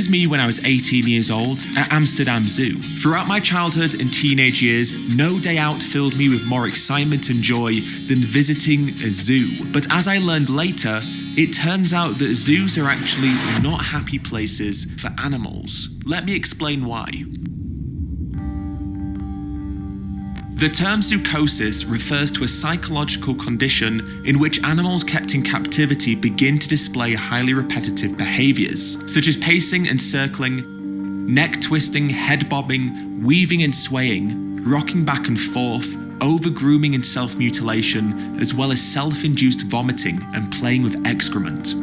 is me when I was 18 years old at Amsterdam Zoo. Throughout my childhood and teenage years, no day out filled me with more excitement and joy than visiting a zoo. But as I learned later, it turns out that zoos are actually not happy places for animals. Let me explain why. The term zoochosis refers to a psychological condition in which animals kept in captivity begin to display highly repetitive behaviors, such as pacing and circling, neck twisting, head bobbing, weaving and swaying, rocking back and forth, over-grooming and self-mutilation, as well as self-induced vomiting and playing with excrement.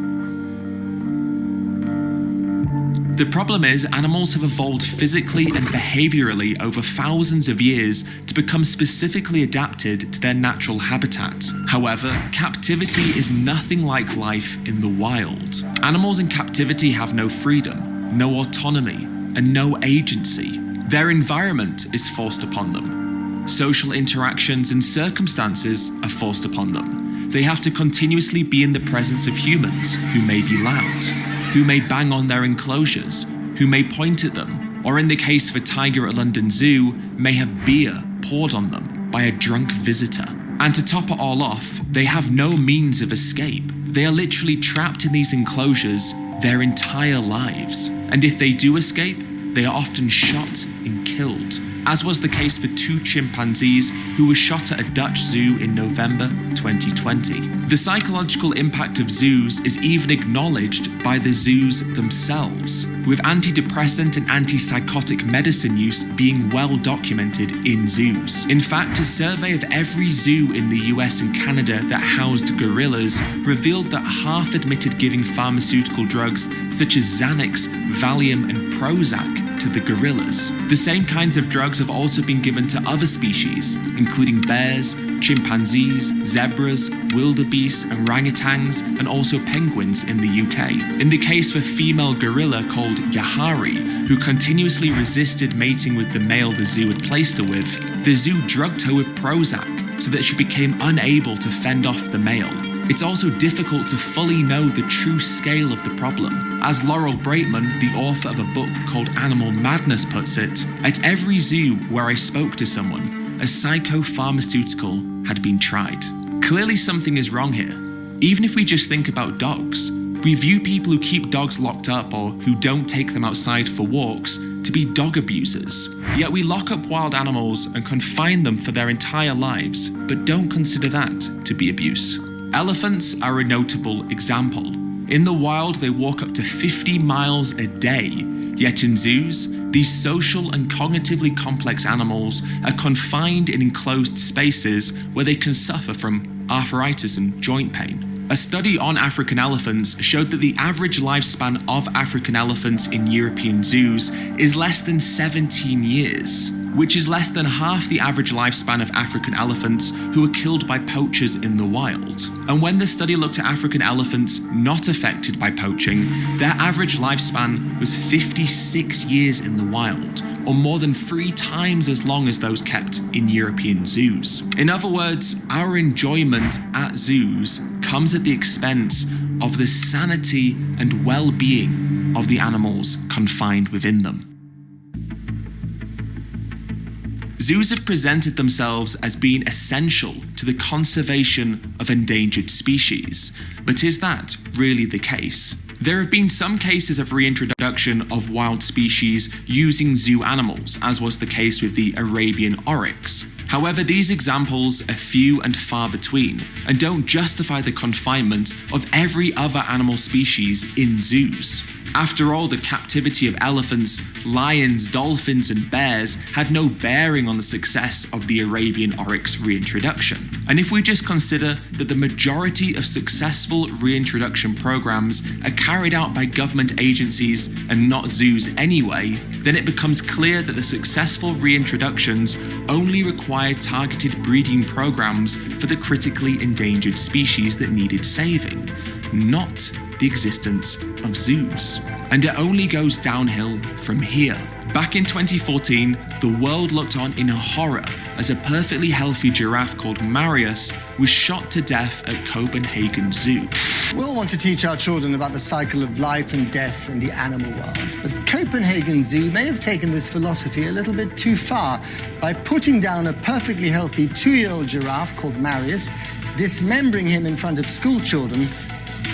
The problem is, animals have evolved physically and behaviorally over thousands of years to become specifically adapted to their natural habitat. However, captivity is nothing like life in the wild. Animals in captivity have no freedom, no autonomy, and no agency. Their environment is forced upon them. Social interactions and circumstances are forced upon them. They have to continuously be in the presence of humans who may be loud, who may bang on their enclosures, who may point at them, or in the case of a tiger at London Zoo, may have beer poured on them by a drunk visitor. And to top it all off, they have no means of escape. They are literally trapped in these enclosures their entire lives. And if they do escape, they are often shot and killed, as was the case for 2 chimpanzees who were shot at a Dutch zoo in November 2020. The psychological impact of zoos is even acknowledged by the zoos themselves, with antidepressant and antipsychotic medicine use being well documented in zoos. In fact, a survey of every zoo in the US and Canada that housed gorillas revealed that half admitted giving pharmaceutical drugs such as Xanax, Valium, and Prozac to the gorillas. The same kinds of drugs have also been given to other species, including bears, chimpanzees, zebras, wildebeest, orangutans, and also penguins in the UK. In the case of a female gorilla called Yahari, who continuously resisted mating with the male the zoo had placed her with, the zoo drugged her with Prozac so that she became unable to fend off the male. It's also difficult to fully know the true scale of the problem. As Laurel Breitman, the author of a book called Animal Madness, puts it, at every zoo where I spoke to someone, a psychopharmaceutical had been tried. Clearly something is wrong here. Even if we just think about dogs, we view people who keep dogs locked up or who don't take them outside for walks to be dog abusers. Yet we lock up wild animals and confine them for their entire lives, but don't consider that to be abuse. Elephants are a notable example. In the wild, they walk up to 50 miles a day, yet in zoos, these social and cognitively complex animals are confined in enclosed spaces where they can suffer from arthritis and joint pain. A study on African elephants showed that the average lifespan of African elephants in European zoos is less than 17 years, which is less than half the average lifespan of African elephants who were killed by poachers in the wild. And when the study looked at African elephants not affected by poaching, their average lifespan was 56 years in the wild, or more than 3 times as long as those kept in European zoos. In other words, our enjoyment at zoos comes at the expense of the sanity and well-being of the animals confined within them. Zoos have presented themselves as being essential to the conservation of endangered species, but is that really the case? There have been some cases of reintroduction of wild species using zoo animals, as was the case with the Arabian oryx. However, these examples are few and far between, and don't justify the confinement of every other animal species in zoos. After all, the captivity of elephants, lions, dolphins, and bears had no bearing on the success of the Arabian oryx reintroduction. And if we just consider that the majority of successful reintroduction programs are carried out by government agencies and not zoos anyway, then it becomes clear that the successful reintroductions only require targeted breeding programs for the critically endangered species that needed saving, not the existence of zoos. And it only goes downhill from here. Back in 2014, the world looked on in horror as a perfectly healthy giraffe called Marius was shot to death at Copenhagen Zoo. We all want to teach our children about the cycle of life and death in the animal world, but Copenhagen Zoo may have taken this philosophy a little bit too far by putting down a perfectly healthy 2-year-old giraffe called Marius, dismembering him in front of school children,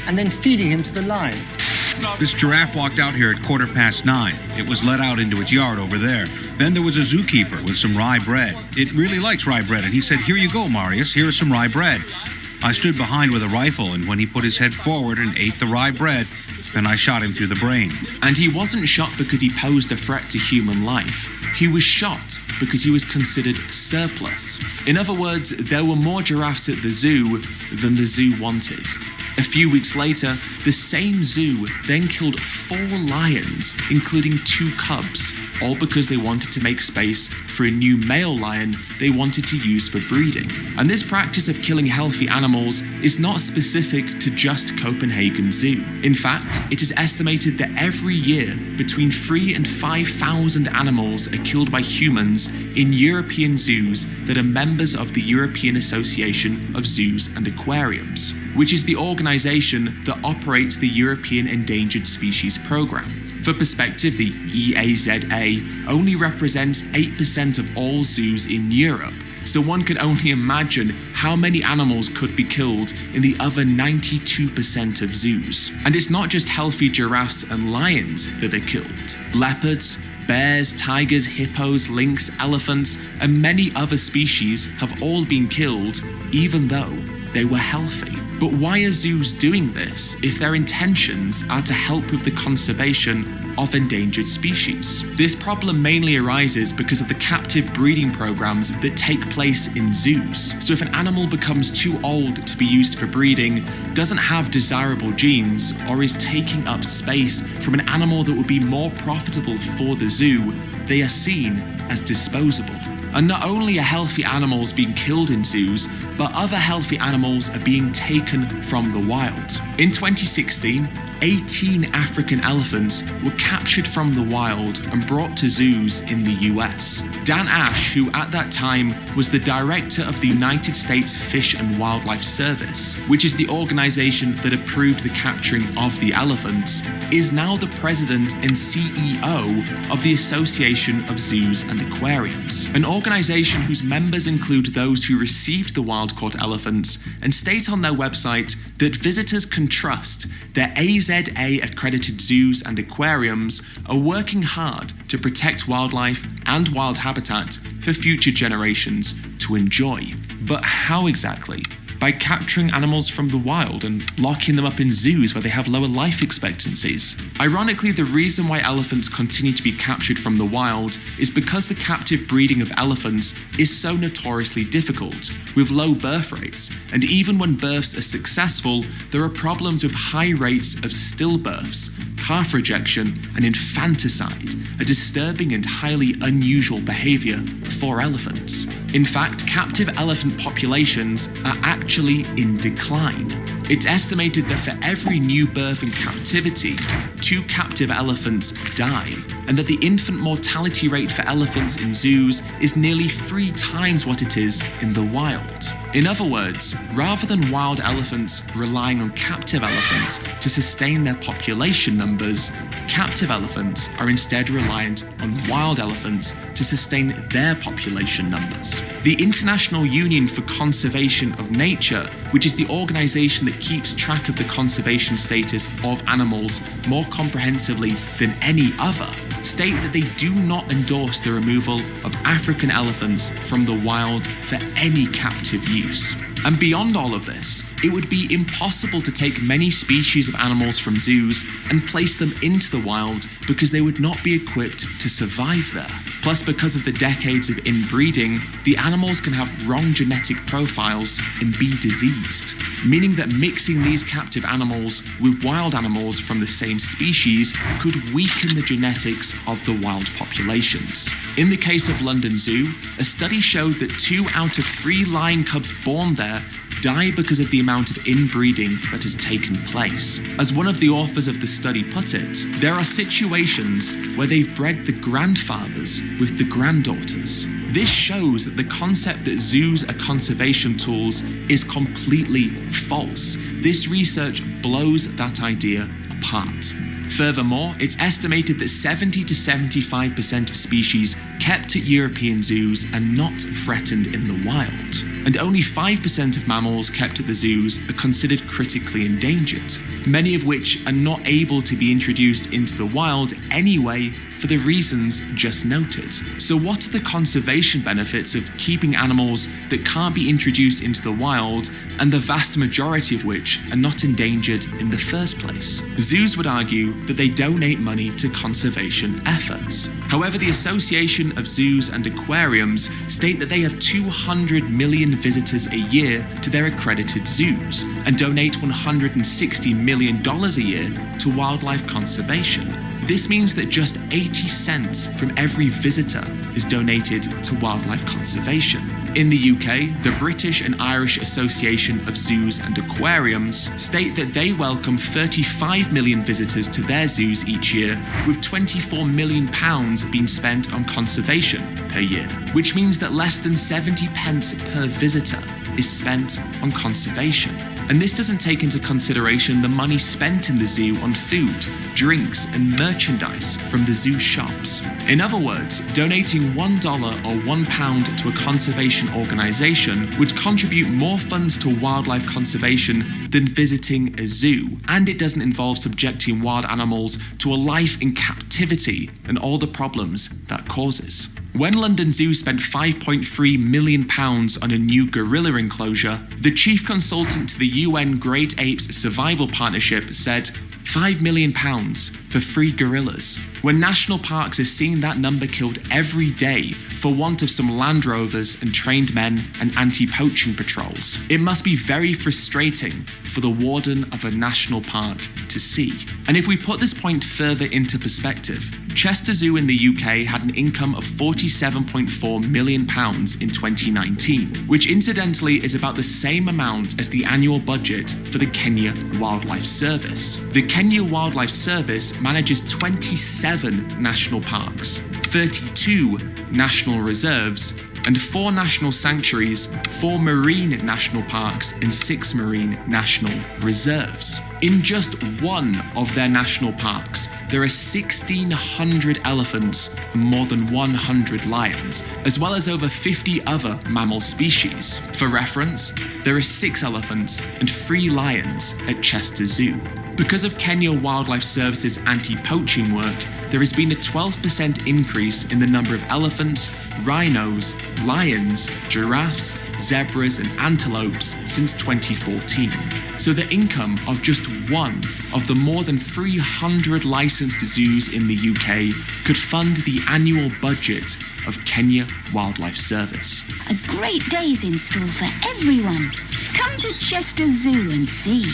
and then feeding him to the lions. This giraffe walked out here at 9:15. It was let out into its yard over there. Then there was a zookeeper with some rye bread. It really likes rye bread, and he said, "Here you go, Marius, here's some rye bread." I stood behind with a rifle, and when he put his head forward and ate the rye bread, then I shot him through the brain. And he wasn't shot because he posed a threat to human life. He was shot because he was considered surplus. In other words, there were more giraffes at the zoo than the zoo wanted. A few weeks later, the same zoo then killed 4 lions, including 2 cubs, all because they wanted to make space for a new male lion they wanted to use for breeding. And this practice of killing healthy animals is not specific to just Copenhagen Zoo. In fact, it is estimated that every year, between 3,000 and 5,000 animals are killed by humans in European zoos that are members of the European Association of Zoos and Aquariums, which is the organization that operates the European Endangered Species Program. For perspective, the EAZA only represents 8% of all zoos in Europe, so one can only imagine how many animals could be killed in the other 92% of zoos. And it's not just healthy giraffes and lions that are killed. Leopards, bears, tigers, hippos, lynx, elephants, and many other species have all been killed, even though they were healthy. But why are zoos doing this if their intentions are to help with the conservation of endangered species? This problem mainly arises because of the captive breeding programs that take place in zoos. So if an animal becomes too old to be used for breeding, doesn't have desirable genes, or is taking up space from an animal that would be more profitable for the zoo, they are seen as disposable. And not only are healthy animals being killed in zoos, but other healthy animals are being taken from the wild. In 2016, 18 African elephants were captured from the wild and brought to zoos in the US. Dan Ash, who at that time was the director of the United States Fish and Wildlife Service, which is the organization that approved the capturing of the elephants, is now the president and CEO of the Association of Zoos and Aquariums, an organization whose members include those who received the wild-caught elephants and state on their website that visitors can trust that AZA-accredited zoos and aquariums are working hard to protect wildlife and wild habitat for future generations to enjoy. But how exactly? By capturing animals from the wild and locking them up in zoos where they have lower life expectancies. Ironically, the reason why elephants continue to be captured from the wild is because the captive breeding of elephants is so notoriously difficult, with low birth rates, and even when births are successful, there are problems with high rates of stillbirths, calf rejection, and infanticide, a disturbing and highly unusual behavior for elephants. In fact, captive elephant populations are actually in decline. It's estimated that for every new birth in captivity, 2 captive elephants die, and that the infant mortality rate for elephants in zoos is nearly 3 times what it is in the wild. In other words, rather than wild elephants relying on captive elephants to sustain their population numbers, captive elephants are instead reliant on wild elephants to sustain their population numbers. The International Union for Conservation of Nature, which is the organization that keeps track of the conservation status of animals more comprehensively than any other, state that they do not endorse the removal of African elephants from the wild for any captive use. And beyond all of this, it would be impossible to take many species of animals from zoos and place them into the wild because they would not be equipped to survive there. Plus, because of the decades of inbreeding, the animals can have wrong genetic profiles and be diseased, meaning that mixing these captive animals with wild animals from the same species could weaken the genetics of the wild populations. In the case of London Zoo, a study showed that 2 out of 3 lion cubs born there die because of the amount of inbreeding that has taken place. As one of the authors of the study put it, there are situations where they've bred the grandfathers with the granddaughters. This shows that the concept that zoos are conservation tools is completely false. This research blows that idea apart. Furthermore, it's estimated that 70 to 75% of species kept at European zoos are not threatened in the wild, and only 5% of mammals kept at the zoos are considered critically endangered, many of which are not able to be introduced into the wild anyway for the reasons just noted. So what are the conservation benefits of keeping animals that can't be introduced into the wild, and the vast majority of which are not endangered in the first place? Zoos would argue that they donate money to conservation efforts. However, the Association of Zoos and Aquariums state that they have 200 million visitors a year to their accredited zoos and donate $160 million a year to wildlife conservation. This means that just 80 cents from every visitor is donated to wildlife conservation. In the UK, the British and Irish Association of Zoos and Aquariums state that they welcome 35 million visitors to their zoos each year, with £24 million being spent on conservation per year, which means that less than 70 pence per visitor is spent on conservation. And this doesn't take into consideration the money spent in the zoo on food, drinks, and merchandise from the zoo shops. In other words, donating $1 or £1 to a conservation organisation would contribute more funds to wildlife conservation than visiting a zoo, and it doesn't involve subjecting wild animals to a life in captivity and all the problems that causes. When London Zoo spent £5.3 million on a new gorilla enclosure, the chief consultant to the UN Great Apes Survival Partnership said, £5 million for 3 gorillas, when national parks are seeing that number killed every day for want of some Land Rovers and trained men and anti-poaching patrols. It must be very frustrating for the warden of a national park to see. And if we put this point further into perspective, Chester Zoo in the UK had an income of £47.4 million in 2019, which incidentally is about the same amount as the annual budget for the Kenya Wildlife Service. The Kenya Wildlife Service manages 27 national parks, 32 national reserves, and 4 national sanctuaries, 4 marine national parks, and 6 marine national reserves. In just one of their national parks, there are 1,600 elephants and more than 100 lions, as well as over 50 other mammal species. For reference, there are 6 elephants and 3 lions at Chester Zoo. Because of Kenya Wildlife Service's anti-poaching work, there has been a 12% increase in the number of elephants, rhinos, lions, giraffes, zebras, and antelopes since 2014. So the income of just one of the more than 300 licensed zoos in the UK could fund the annual budget of Kenya Wildlife Service. A great day's in store for everyone. Come to Chester Zoo and see.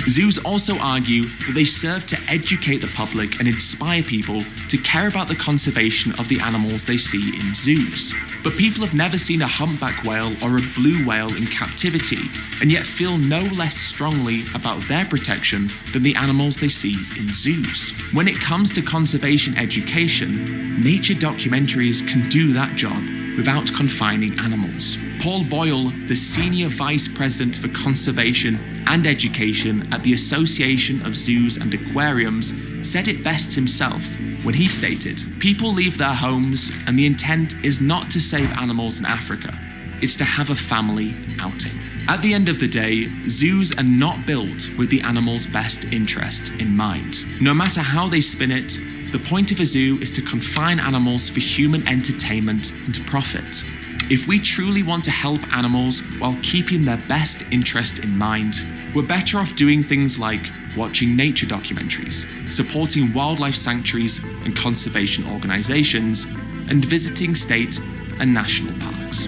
Zoos also argue that they serve to educate the public and inspire people to care about the conservation of the animals they see in zoos. But people have never seen a humpback whale or a blue whale in captivity, and yet feel no less strongly about their protection than the animals they see in zoos. When it comes to conservation education, nature documentaries can do that job without confining animals. Paul Boyle, the Senior Vice President for Conservation and Education at the Association of Zoos and Aquariums, said it best himself when he stated, "People leave their homes and the intent is not to save animals in Africa, it's to have a family outing." At the end of the day, zoos are not built with the animal's best interest in mind. No matter how they spin it, the point of a zoo is to confine animals for human entertainment and profit. If we truly want to help animals while keeping their best interest in mind, we're better off doing things like watching nature documentaries, supporting wildlife sanctuaries and conservation organizations, and visiting state and national parks.